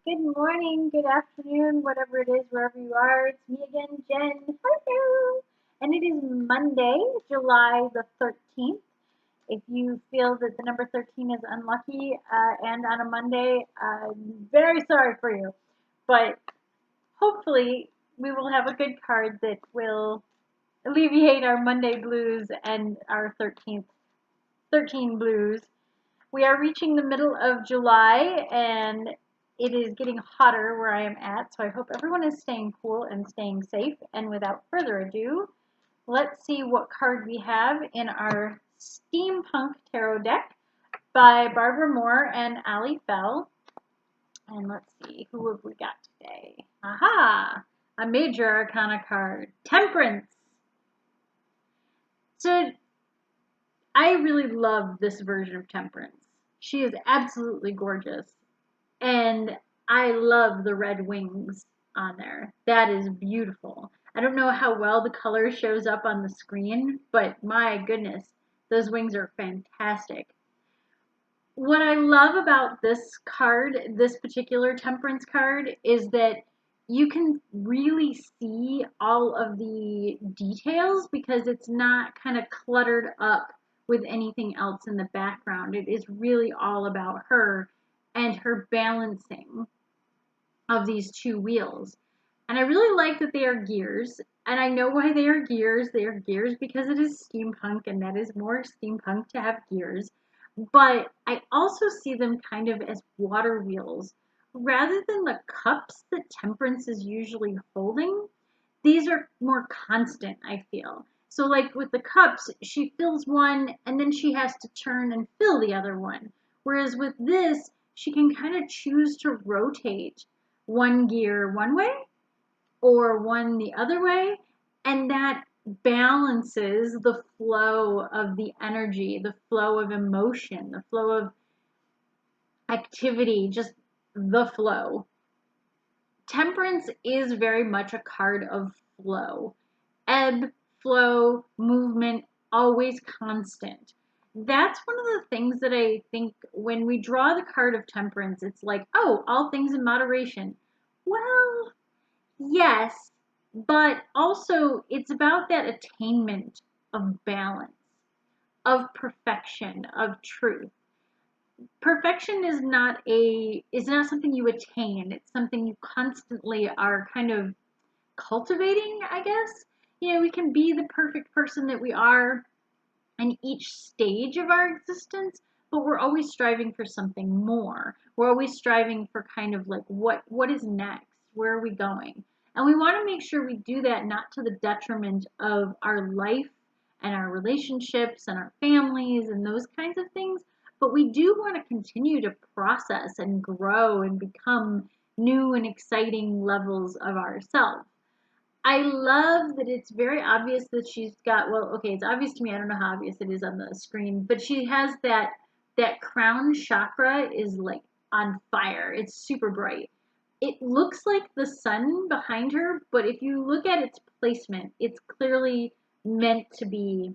Good morning, good afternoon, whatever it is, wherever you are. It's me again, Jen. Hello! And it is Monday, July the 13th. If you feel that the number 13 is unlucky and on a Monday, I'm very sorry for you. But hopefully, we will have a good card that will alleviate our Monday blues and our 13 blues. We are reaching the middle of July and it is getting hotter where I am at, so I hope everyone is staying cool and staying safe. And without further ado, let's see what card we have in our Steampunk Tarot deck by Barbara Moore and Ali Fell. And let's see, who have we got today? Aha! A major arcana card, Temperance. So I really love this version of Temperance. She is absolutely gorgeous. And I love the red wings on there. That is beautiful. I don't know how well the color shows up on the screen, but my goodness, those wings are fantastic. What I love about this card, this particular Temperance card, is that you can really see all of the details because it's not kind of cluttered up with anything else in the background. It is really all about her and her balancing of these two wheels. And I really like that they are gears. And I know why they are gears. They are gears because it is steampunk, and that is more steampunk to have gears. But I also see them kind of as water wheels. Rather than the cups that Temperance is usually holding, these are more constant, I feel. So, like with the cups, she fills one and then she has to turn and fill the other one. Whereas with this, she can kind of choose to rotate one gear one way or one the other way, and that balances the flow of the energy, the flow of emotion, the flow of activity, just the flow. Temperance is very much a card of flow. Ebb, flow, movement, always constant. That's one of the things that I think when we draw the card of Temperance, it's like, oh, all things in moderation. Well, yes, but also it's about that attainment of balance, of perfection, of truth. Perfection is not something you attain. It's something you constantly are kind of cultivating, I guess. We can be the perfect person that we are in each stage of our existence, but we're always striving for something more. We're always striving for kind of like what is next? Where are we going? And we want to make sure we do that not to the detriment of our life and our relationships and our families and those kinds of things, but we do want to continue to process and grow and become new and exciting levels of ourselves. I love that it's very obvious that she's got, well, okay, it's obvious to me. I don't know how obvious it is on the screen, but she has that crown chakra is like on fire. It's super bright. It looks like the sun behind her, but if you look at its placement, it's clearly meant to be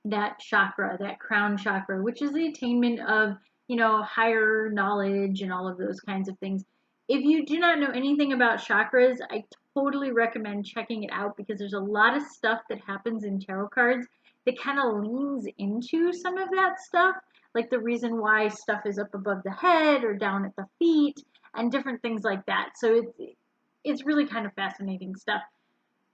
that chakra, that crown chakra, which is the attainment of, higher knowledge and all of those kinds of things. If you do not know anything about chakras, I totally recommend checking it out because there's a lot of stuff that happens in tarot cards that kind of leans into some of that stuff, like the reason why stuff is up above the head or down at the feet and different things like that. So it's really kind of fascinating stuff.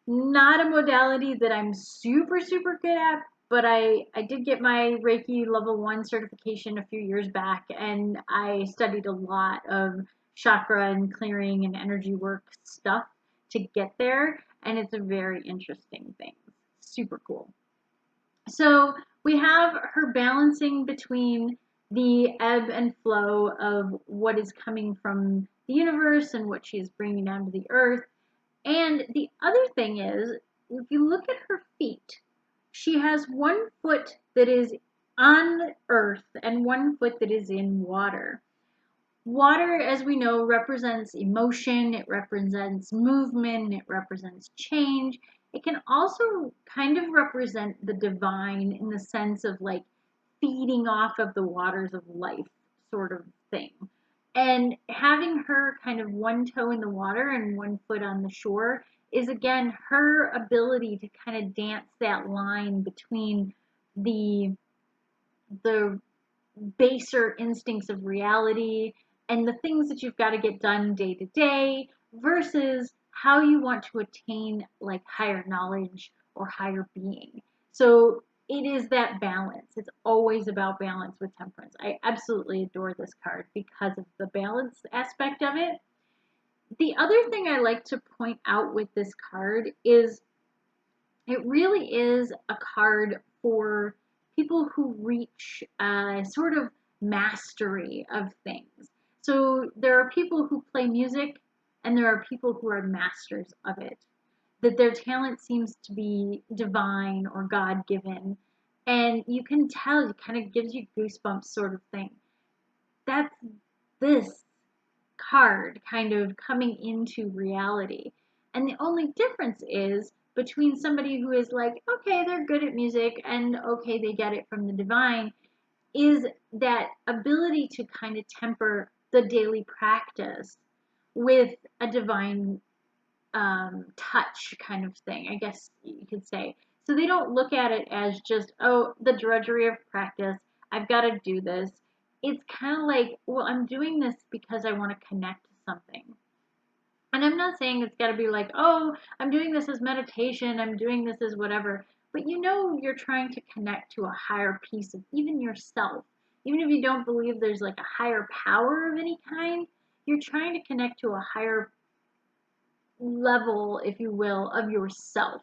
Not a modality that I'm super, super good at, but I did get my Reiki level 1 certification a few years back, and I studied a lot of chakra and clearing and energy work stuff to get there, and it's a very interesting thing. Super cool. So we have her balancing between the ebb and flow of what is coming from the universe and what she is bringing down to the earth. And the other thing is, if you look at her feet, she has one foot that is on earth and one foot that is in water. Water, as we know, represents emotion, it represents movement, it represents change. It can also kind of represent the divine in the sense of like feeding off of the waters of life sort of thing. And having her kind of one toe in the water and one foot on the shore is again her ability to kind of dance that line between the the baser instincts of reality and the things that you've got to get done day to day versus how you want to attain like higher knowledge or higher being. So it is that balance. It's always about balance with Temperance. I absolutely adore this card because of the balance aspect of it. The other thing I like to point out with this card is it really is a card for people who reach sort of mastery of things. So there are people who play music and there are people who are masters of it. That their talent seems to be divine or God given. And you can tell, it kind of gives you goosebumps sort of thing. That's this card kind of coming into reality. And the only difference is between somebody who is like, okay, they're good at music and okay, they get it from the divine, is that ability to kind of temper the daily practice with a divine touch kind of thing, I guess you could say. So they don't look at it as just, oh, the drudgery of practice. I've got to do this. It's kind of like, well, I'm doing this because I want to connect to something. And I'm not saying it's got to be like, oh, I'm doing this as meditation, I'm doing this as whatever. But you know, you're trying to connect to a higher piece of even yourself. Even if you don't believe there's like a higher power of any kind, you're trying to connect to a higher level, if you will, of yourself,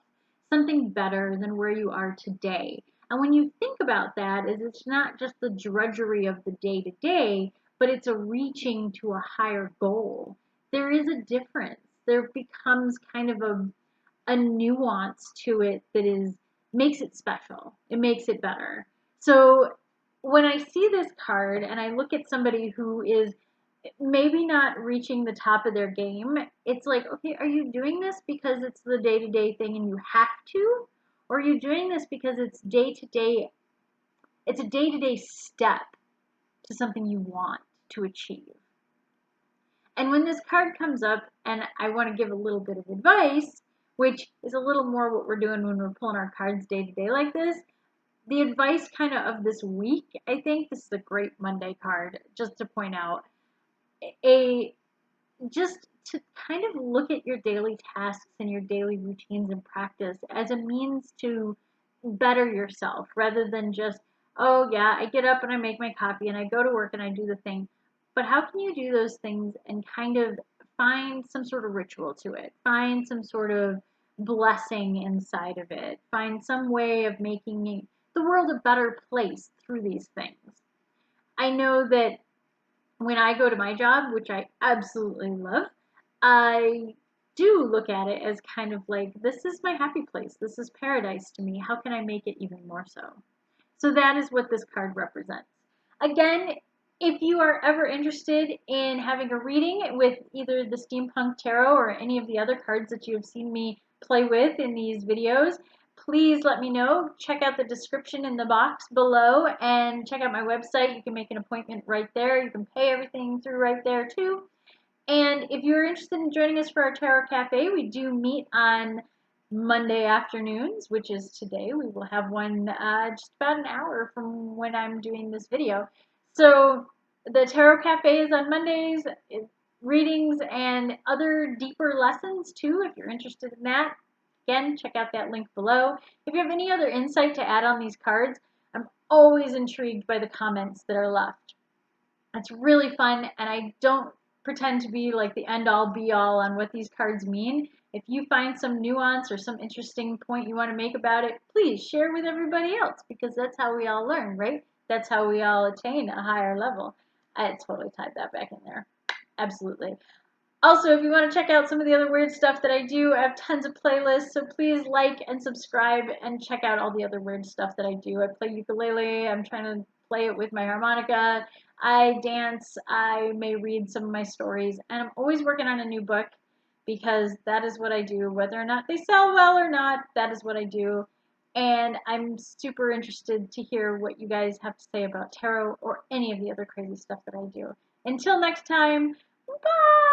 something better than where you are today. And when you think about that, is it's not just the drudgery of the day to day, but it's a reaching to a higher goal. There is a difference. There becomes kind of a nuance to it that is makes it special. It makes it better. So when I see this card and I look at somebody who is maybe not reaching the top of their game, it's like, okay, are you doing this because it's the day to day thing and you have to? Or are you doing this because it's day to day, it's a day to day step to something you want to achieve? And when this card comes up, and I want to give a little bit of advice, which is a little more what we're doing when we're pulling our cards day to day like this, the advice kind of this week, I think this is a great Monday card, just to point out, a just to kind of look at your daily tasks and your daily routines and practice as a means to better yourself rather than just, oh yeah, I get up and I make my coffee and I go to work and I do the thing. But how can you do those things and kind of find some sort of ritual to it? Find some sort of blessing inside of it. Find some way of making the world a better place through these things. I know that when I go to my job, which I absolutely love, I do look at it as kind of like, this is my happy place. This is paradise to me. How can I make it even more so? So that is what this card represents. Again, if you are ever interested in having a reading with either the Steampunk Tarot or any of the other cards that you have seen me play with in these videos, please let me know. Check out the description in the box below and check out my website. You can make an appointment right there. You can pay everything through right there too. And if you're interested in joining us for our Tarot Cafe, we do meet on Monday afternoons, which is today. We will have one just about an hour from when I'm doing this video. So the Tarot Cafe is on Mondays, readings and other deeper lessons too, if you're interested in that. Again, check out that link below. If you have any other insight to add on these cards, I'm always intrigued by the comments that are left. It's really fun, and I don't pretend to be like the end-all be-all on what these cards mean. If you find some nuance or some interesting point you want to make about it, please share with everybody else, because that's how we all learn, right? That's how we all attain a higher level. I totally tied that back in there. Absolutely. Also, if you want to check out some of the other weird stuff that I do, I have tons of playlists, so please like and subscribe and check out all the other weird stuff that I do. I play ukulele, I'm trying to play it with my harmonica, I dance, I may read some of my stories, and I'm always working on a new book because that is what I do. Whether or not they sell well or not, that is what I do. And I'm super interested to hear what you guys have to say about tarot or any of the other crazy stuff that I do. Until next time, bye!